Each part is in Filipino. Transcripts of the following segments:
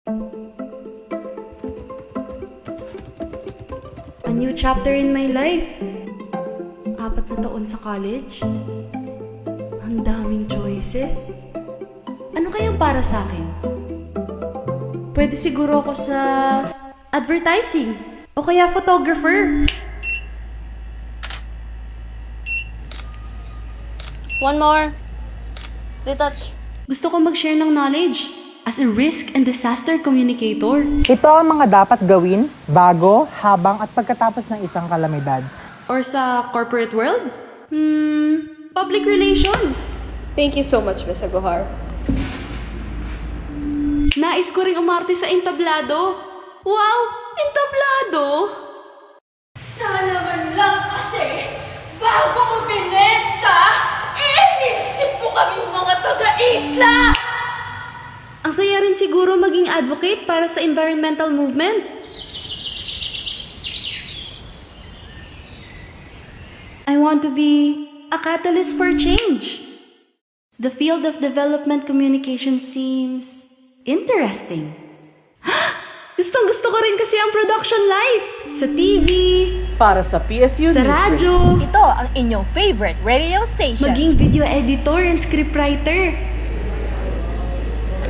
A new chapter in my life. 4 na taon sa college. Ang daming choices. Ano kayang para sa akin? Pwede siguro ako sa advertising o kaya photographer. One more. Retouch. Gusto ko mag-share ng knowledge as a risk and disaster communicator. Ito ang mga dapat gawin bago, habang at pagkatapos ng isang kalamidad. Or sa corporate world? Public relations. Thank you so much, Miss Agujar. Nais ko ring umarte sa entablado. Wow! Entablado! Sana man lang kasi, bago mo binenta, inisip mo kami mga taga-isla! Ang saya rin siguro maging advocate para sa environmental movement. I want to be a catalyst for change. The field of development communication seems interesting. Gustong-gusto ko rin kasi ang production life. Sa TV, Para sa PSU sa Newsroom. radyo, Ito ang inyong favorite radio station. maging video editor and scriptwriter.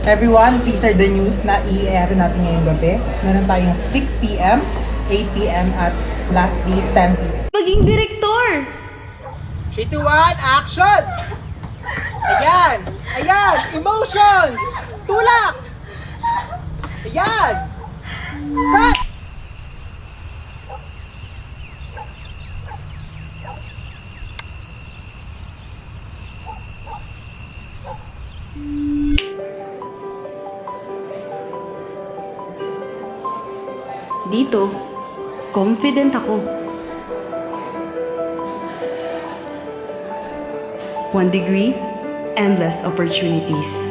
Everyone, these are the news na i-air natin ngayong gabi. Meron tayong 6 p.m., 8 p.m. at lastly 10 p.m. Maging direktor. 3, 2, 1, action! Ayan! Ayan! Emotions! Tulak! Ayan! Cut! Dito, confident ako. 1 degree, endless opportunities.